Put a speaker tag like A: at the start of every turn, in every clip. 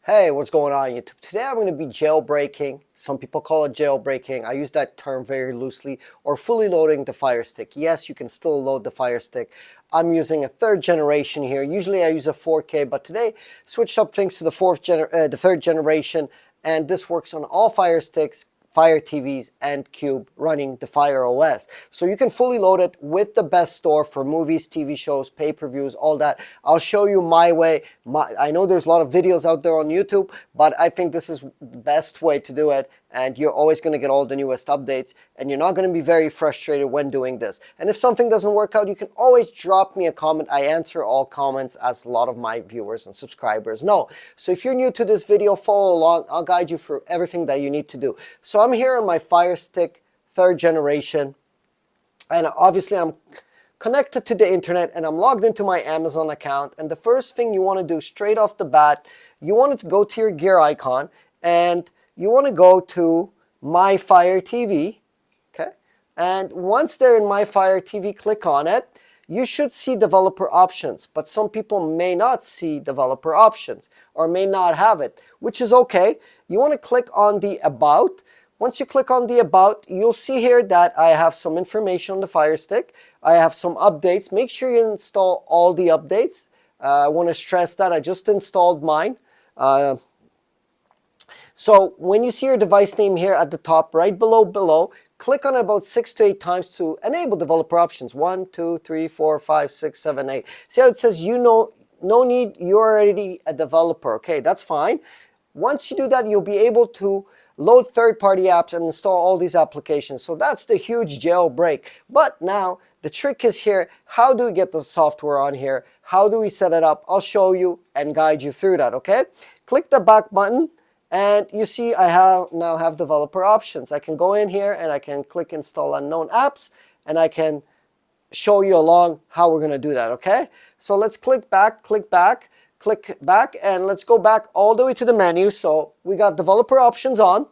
A: Hey, what's going on YouTube? Today I'm going to be jailbreaking. Some people call it jailbreaking. I use that term very loosely. Or fully loading the Fire Stick. Yes, you can still load the Fire Stick. I'm using a third generation here. Usually I use a 4K, but today switched up things to the third generation, and this works on all Fire Sticks, Fire TVs, and Cube running the Fire OS. So you can fully load it with the best store for movies, TV shows, pay-per-views, all that. I'll show you my way. I know there's a lot of videos out there on YouTube, but I think this is the best way to do it. And you're always going to get all the newest updates, and you're not going to be very frustrated when doing this. And if something doesn't work out, you can always drop me a comment. I answer all comments, as a lot of my viewers and subscribers know. So if you're new to this video, follow along. I'll guide you through everything that you need to do. So I'm here on my Fire Stick third generation, and obviously I'm connected to the internet, and I'm logged into my Amazon account. And the first thing you want to do straight off the bat, you want to go to your gear icon, and you want to go to My Fire TV, okay? And once they're in My Fire TV, click on it. You should see developer options, but some people may not see developer options or may not have it, which is okay. You want to click on the About. Once you click on the About, you'll see here that I have some information on the Fire Stick. I have some updates. Make sure you install all the updates. I want to stress that I just installed mine. So when you see your device name here at the top, right below, click on it about 6 to 8 times to enable developer options. 1, 2, 3, 4, 5, 6, 7, 8. See how it says no need, you're already a developer. Okay, that's fine. Once you do that, you'll be able to load third-party apps and install all these applications. So that's the huge jailbreak. But now the trick is here. How do we get the software on here? How do we set it up? I'll show you and guide you through that. Okay, click the back button. And you see I now have developer options. I can go in here and I can click install unknown apps, and I can show you along how we're going to do that, okay? So let's click back, and let's go back all the way to the menu. So we got developer options on.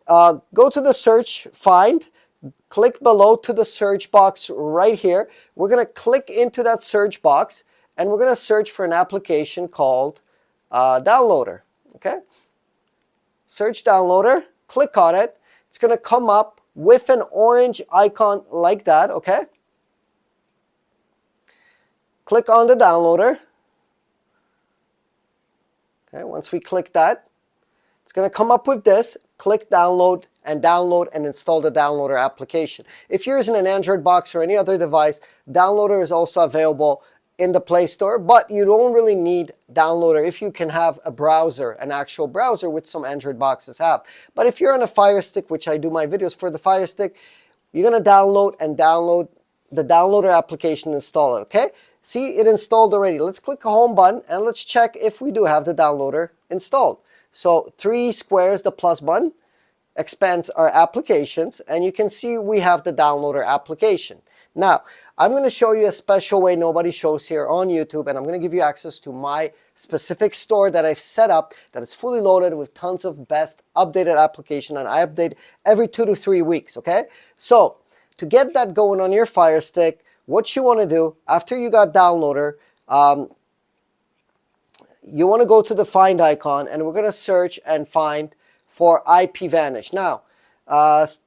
A: Go to the search, find, click below to the search box right here. We're going to click into that search box, and we're going to search for an application called Downloader, okay? Search Downloader, click on it. It's going to come up with an orange icon like that, okay? Click on the downloader. Okay, once we click that, it's going to come up with this. Click download and install the Downloader application. If you're using an Android box or any other device, Downloader is also available in the Play Store, but you don't really need Downloader if you can have a browser, an actual browser, which some Android boxes have. But if you're on a Fire Stick, which I do my videos for the Fire Stick, you're going to download the Downloader application and install it, okay? See, it installed already. Let's click the home button and let's check if we do have the Downloader installed. So 3 squares, the plus button, expands our applications, and you can see we have the Downloader application. Now, I'm going to show you a special way nobody shows here on YouTube, and I'm going to give you access to my specific store that I've set up that is fully loaded with tons of best updated application, and I update every 2 to 3 weeks, okay? So, to get that going on your Fire Stick, what you want to do, after you got Downloader, you want to go to the Find icon, and we're going to search and find for IPVanish. Now,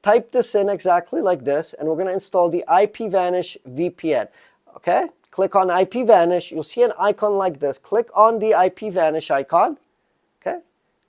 A: type this in exactly like this, and we're going to install the IPVanish VPN. Okay, click on IPVanish. You'll see an icon like this. Click on the IPVanish icon, okay,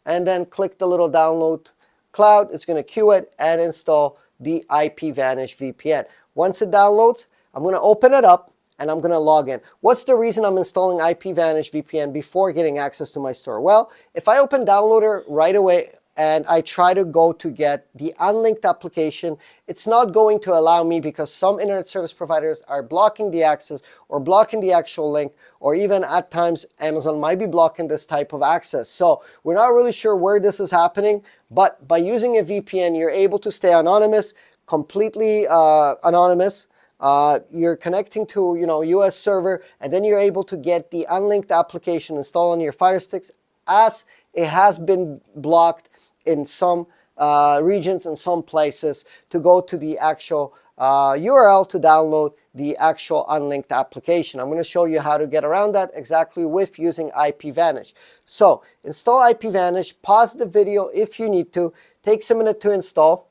A: and then click the little download cloud. It's going to queue it and install the IPVanish VPN. Once it downloads, I'm going to open it up and I'm going to log in. What's the reason I'm installing IPVanish VPN before getting access to my store? Well, if I open Downloader right away and I try to go to get the unlinked application, it's not going to allow me because some internet service providers are blocking the access or blocking the actual link, or even at times Amazon might be blocking this type of access. So we're not really sure where this is happening, but by using a VPN, you're able to stay anonymous, completely anonymous. You're connecting to US server, and then you're able to get the unlinked application installed on your Fire Sticks, as it has been blocked in some regions and some places to go to the actual URL to download the actual unlinked application. I'm going to show you how to get around that exactly with using IPVanish. So install IPVanish, pause the video if you need to, takes a minute to install.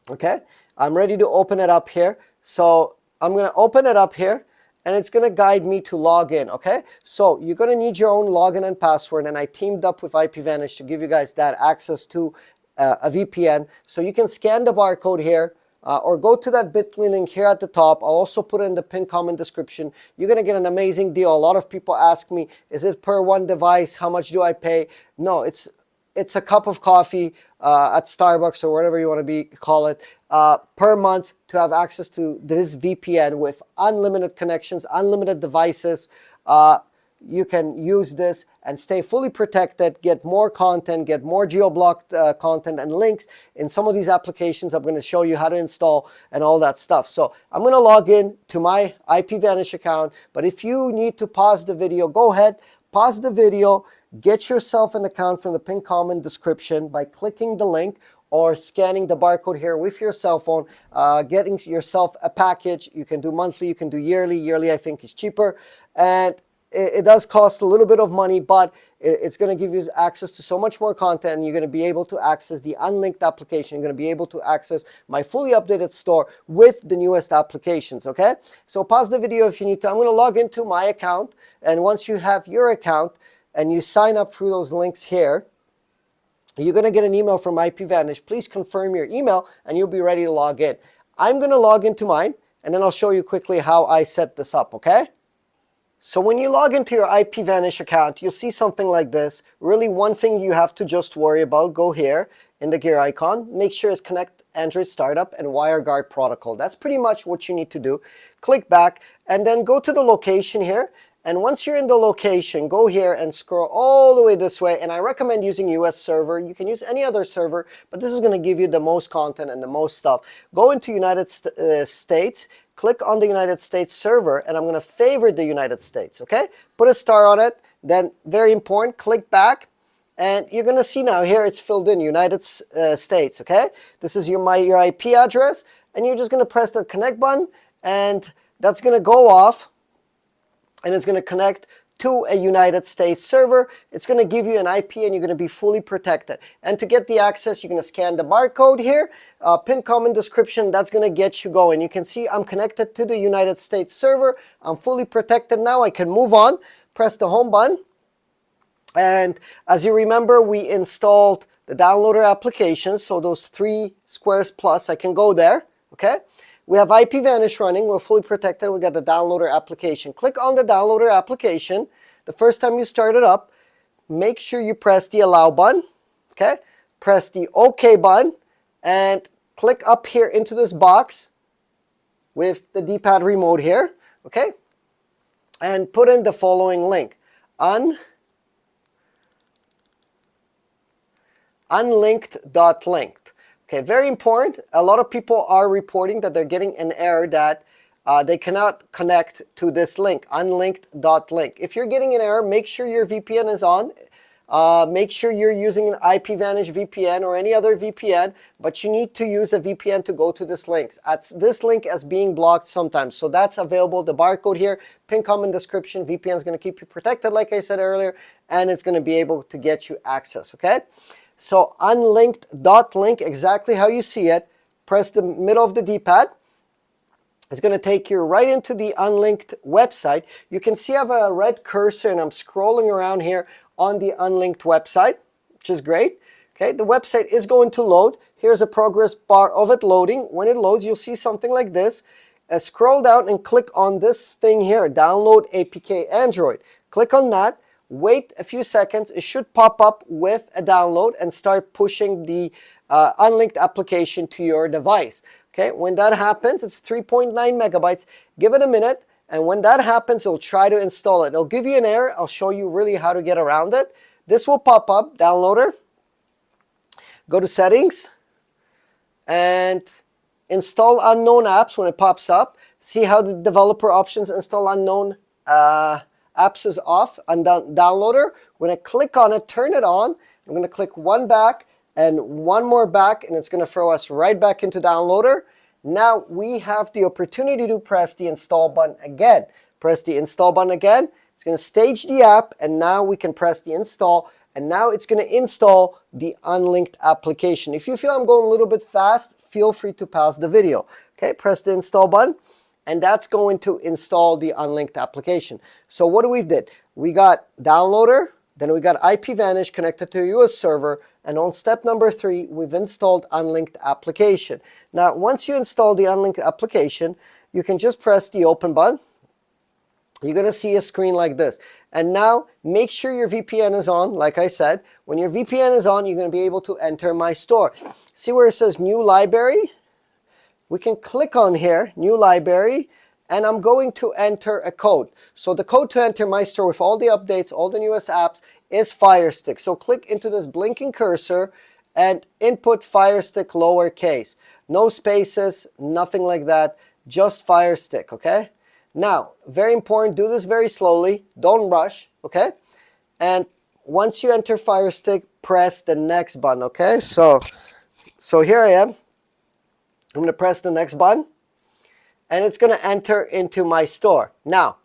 A: Okay, I'm ready to open it up here. So I'm going to open it up here, and it's going to guide me to log in. Okay, so you're going to need your own login and password, and I teamed up with IPVanish to give you guys that access to a VPN. So you can scan the barcode here, or go to that bit.ly link here at the top. I'll also put it in the pinned comment description. You're going to get an amazing deal. A lot of people ask me, is it per one device? How much do I pay? No, it's a cup of coffee at Starbucks or whatever you want to call it, per month to have access to this VPN with unlimited connections, unlimited devices. You can use this and stay fully protected, get more content, get more geo-blocked content and links in some of these applications I'm going to show you how to install and all that stuff. So I'm going to log in to my IPVanish account, but if you need to pause the video, go ahead, pause the video, get yourself an account from the pinned comment description by clicking the link or scanning the barcode here with your cell phone, getting yourself a package. You can do monthly, you can do yearly. Yearly I think is cheaper, and it does cost a little bit of money, but it's going to give you access to so much more content, and you're going to be able to access the unlinked application. You're going to be able to access my fully updated store with the newest applications, okay? So pause the video if you need to. I'm going to log into my account, and once you have your account and you sign up through those links here, you're going to get an email from IPVanish. Please confirm your email, and you'll be ready to log in. I'm going to log into mine, and then I'll show you quickly how I set this up, okay? So when you log into your IPVanish account, you'll see something like this. Really, one thing you have to just worry about, go here in the gear icon, make sure it's Connect Android Startup and WireGuard Protocol. That's pretty much what you need to do. Click back and then go to the location here. And once you're in the location, go here and scroll all the way this way. And I recommend using US server. You can use any other server, but this is going to give you the most content and the most stuff. Go into United States. Click on the United States server, and I'm going to favorite the United States, okay? Put a star on it. Then, very important, click back, and you're going to see now here it's filled in, United States, okay? This is your IP address, and you're just going to press the connect button, and that's going to go off, and it's going to connect to a United States server. It's going to give you an IP, and you're going to be fully protected. And to get the access, you're going to scan the barcode here, pinned comment description. That's going to get you going. You can see I'm connected to the United States server. I'm fully protected now. I can move on, press the home button. And as you remember, we installed the downloader applications. So those 3 squares plus, I can go there, okay? We have IPVanish running. We're fully protected. We got the downloader application. Click on the downloader application. The first time you start it up, make sure you press the allow button. Okay? Press the OK button and click up here into this box with the D-pad remote here. Okay? And put in the following link. Unlinked.link. Okay, very important. A lot of people are reporting that they're getting an error that they cannot connect to this link, unlinked.link. If you're getting an error, make sure your VPN is on. Make sure you're using an IPVanish VPN or any other VPN, but you need to use a VPN to go to this link. This link is being blocked sometimes, so that's available. The barcode here, pinned comment description. VPN is going to keep you protected, like I said earlier, and it's going to be able to get you access, okay? So unlinked.link, exactly how you see it. Press the middle of the D-pad. It's going to take you right into the unlinked website. You can see I have a red cursor, and I'm scrolling around here on the unlinked website, which is great. Okay, the website is going to load. Here's a progress bar of it loading. When it loads, you'll see something like this. Scroll down and click on this thing here, Download APK Android. Click on that. Wait a few seconds. It should pop up with a download and start pushing the unlinked application to your device. Okay, when that happens, it's 3.9 megabytes. Give it a minute, and when that happens, it'll try to install it. It'll give you an error. I'll show you really how to get around it. This will pop up, downloader. Go to settings and install unknown apps when it pops up. See how the developer options install unknown apps is off on downloader. When I click on it, turn it on. I'm going to click one back and one more back, and it's going to throw us right back into downloader. Now we have the opportunity to press the install button again. Press the install button again. It's going to stage the app, and now we can press the install, and now it's going to install the unlinked application. If you feel I'm going a little bit fast, feel free to pause the video. Okay, press the install button, and that's going to install the unlinked application. So what do we did? We got downloader, then we got IPVanish connected to a US server, and on step number 3, we've installed unlinked application. Now, once you install the unlinked application, you can just press the open button. You're going to see a screen like this. And now, make sure your VPN is on. Like I said, when your VPN is on, you're going to be able to enter my store. See where it says new library? We can click on here, new library, and I'm going to enter a code. So the code to enter my store with all the updates, all the newest apps, is Firestick. So click into this blinking cursor and input Firestick lowercase. No spaces, nothing like that, just Firestick, okay? Now, very important, do this very slowly, don't rush, okay? And once you enter Firestick, press the next button, okay? So here I am. I'm going to press the next button, and it's going to enter into my store. Now,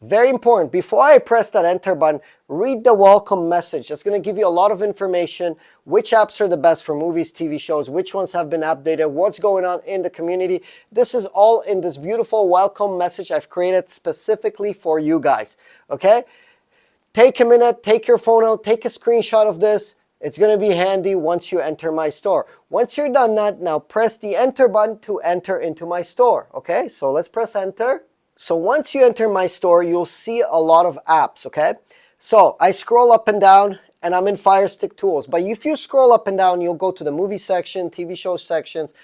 A: very important, before I press that enter button, read the welcome message. That's going to give you a lot of information, which apps are the best for movies, TV shows, which ones have been updated, what's going on in the community. This is all in this beautiful welcome message I've created specifically for you guys, okay? Take a minute, take your phone out, take a screenshot of this. It's going to be handy once you enter my store. Once you're done that, now press the enter button to enter into my store, okay? So let's press enter. So once you enter my store, you'll see a lot of apps, okay? So I scroll up and down, and I'm in Firestick Tools. But if you scroll up and down, you'll go to the movie section, TV show sections,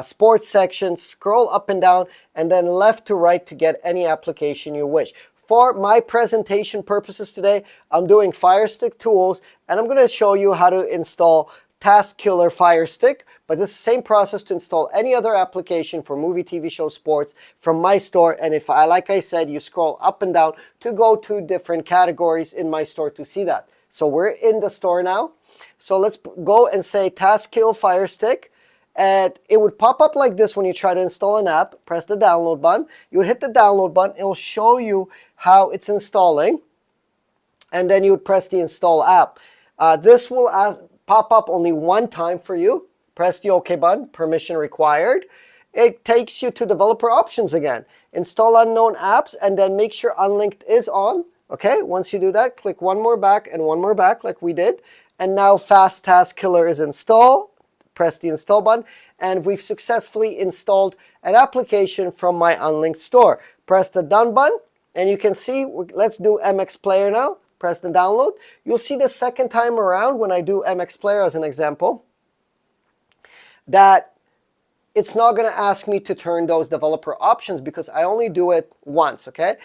A: sports section, scroll up and down, and then left to right to get any application you wish. For my presentation purposes today, I'm doing Firestick Tools, and I'm going to show you how to install Task Killer Firestick. But this is the same process to install any other application for movie, TV show, sports from my store. And if like I said, you scroll up and down to go to different categories in my store to see that. So we're in the store now. So let's go and say Task Kill Firestick. And it would pop up like this when you try to install an app. Press the download button. You would hit the download button. It will show you how it's installing. And then you would press the install app. This will pop up only one time for you. Press the OK button, permission required. It takes you to developer options again. Install unknown apps, and then make sure unlinked is on. Okay, once you do that, click one more back and one more back like we did. And now Fast Task Killer is installed. Press the install button, and we've successfully installed an application from my unlinked store. Press the done button, and you can see, let's do MX Player now. Press the download. You'll see the second time around when I do MX Player as an example, that it's not going to ask me to turn those developer options because I only do it once, okay?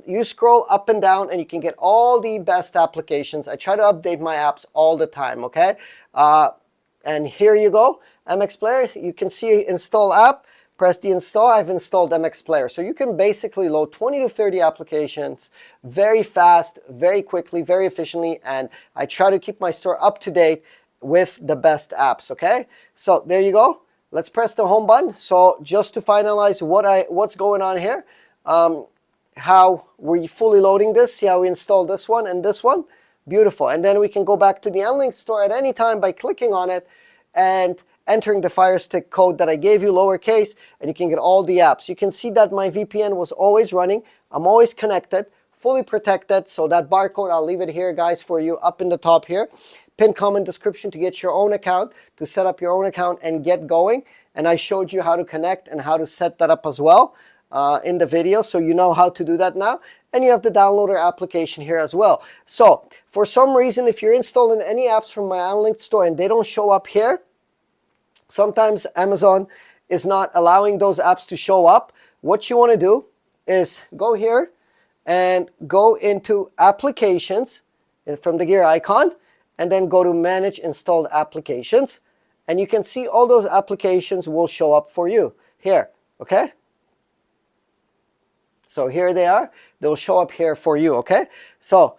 A: You scroll up and down and you can get all the best applications. I try to update my apps all the time, okay? And here you go, MX Player. You can see install app. Press the install. I've installed MX Player. So you can basically load 20 to 30 applications very fast, very quickly, very efficiently. And I try to keep my store up to date with the best apps, okay? So there you go. Let's press the home button. So just to finalize what's going on here, how we're fully loading this. See how we installed this one and this one? Beautiful. And then we can go back to the unlinked store at any time by clicking on it and entering the Firestick code that I gave you, lowercase, and you can get all the apps. You can see that my VPN was always running. I'm always connected, fully protected. So that barcode, I'll leave it here, guys, for you up in the top here. Pin comment description to get your own account, to set up your own account and get going. And I showed you how to connect and how to set that up as well in the video, so you know how to do that now. And you have the downloader application here as well. So for some reason, if you're installing any apps from my unlinked store and they don't show up here, sometimes Amazon is not allowing those apps to show up. What you want to do is go here and go into applications from the gear icon, and then go to manage installed applications. And you can see all those applications will show up for you here, okay? So here they are. They'll show up here for you, okay? So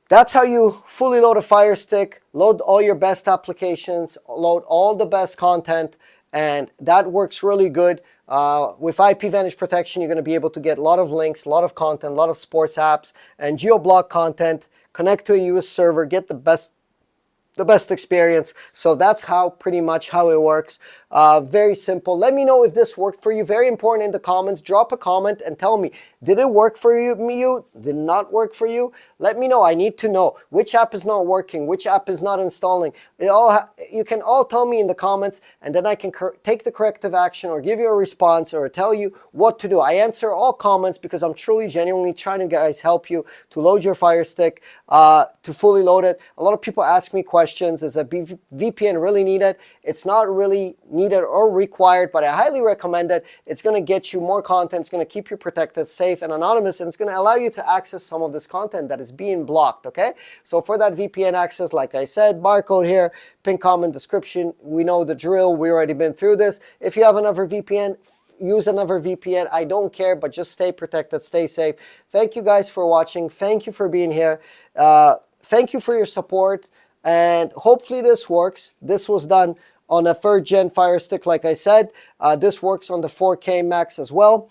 A: that's how you fully load a Firestick, load all your best applications, load all the best content, and that works really good. With IPVanish protection, you're going to be able to get a lot of links, a lot of content, a lot of sports apps, and geo-block content, connect to a US server, get the best experience. So that's how pretty much how it works. Very simple. Let me know if this worked for you. Very important in the comments. Drop a comment and tell me, did it work for you? Did not work for you? Let me know. I need to know which app is not working, which app is not installing. You can all tell me in the comments, and then I can take the corrective action or give you a response or tell you what to do. I answer all comments because I'm truly genuinely trying to guys help you to load your Fire Stick, to fully load it. A lot of people ask me questions, is a VPN really needed? It's not really needed or required, but I highly recommend it. It's going to get you more content. It's going to keep you protected, safe, and anonymous, and it's going to allow you to access some of this content that is being blocked, okay? So for that VPN access, like I said, barcode here, pin comment description. We know the drill. We already been through this. If you have another VPN, use another VPN. I don't care, but just stay protected, stay safe. Thank you guys for watching. Thank you for being here. Thank you for your support, and hopefully this works. This was done on a 3rd gen Fire Stick, like I said. This works on the 4K Max as well.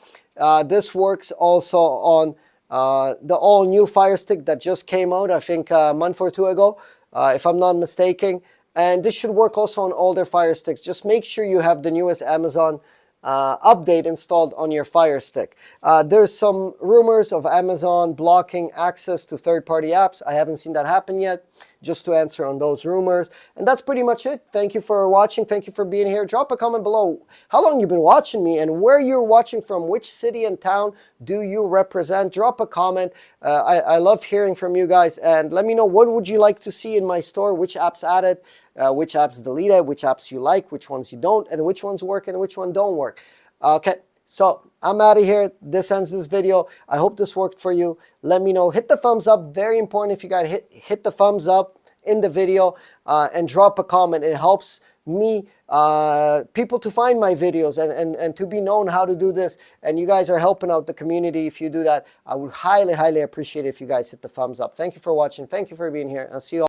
A: This works also on the all new Fire Stick that just came out, I think a month or two ago, if I'm not mistaken. And this should work also on older Fire Sticks. Just make sure you have the newest Amazon update installed on your Fire Stick. There's some rumors of Amazon blocking access to third-party apps. I haven't seen that happen yet, just to answer on those rumors. And that's pretty much it. Thank you for watching. Thank you for being here. Drop a comment below how long you've been watching me and where you're watching from. Which city and town do you represent? Drop a comment. I love hearing from you guys. And let me know, what would you like to see in my store? Which apps added? Which apps deleted, which apps you like, which ones you don't, and which ones work and which one don't work. Okay, so I'm out of here. This ends this video. I hope this worked for you. Let me know. Hit the thumbs up. Very important. If you got hit the thumbs up in the video, and drop a comment. It helps me, people to find my videos and to be known how to do this. And you guys are helping out the community if you do that. I would highly, highly appreciate it if you guys hit the thumbs up. Thank you for watching. Thank you for being here. I'll see you all.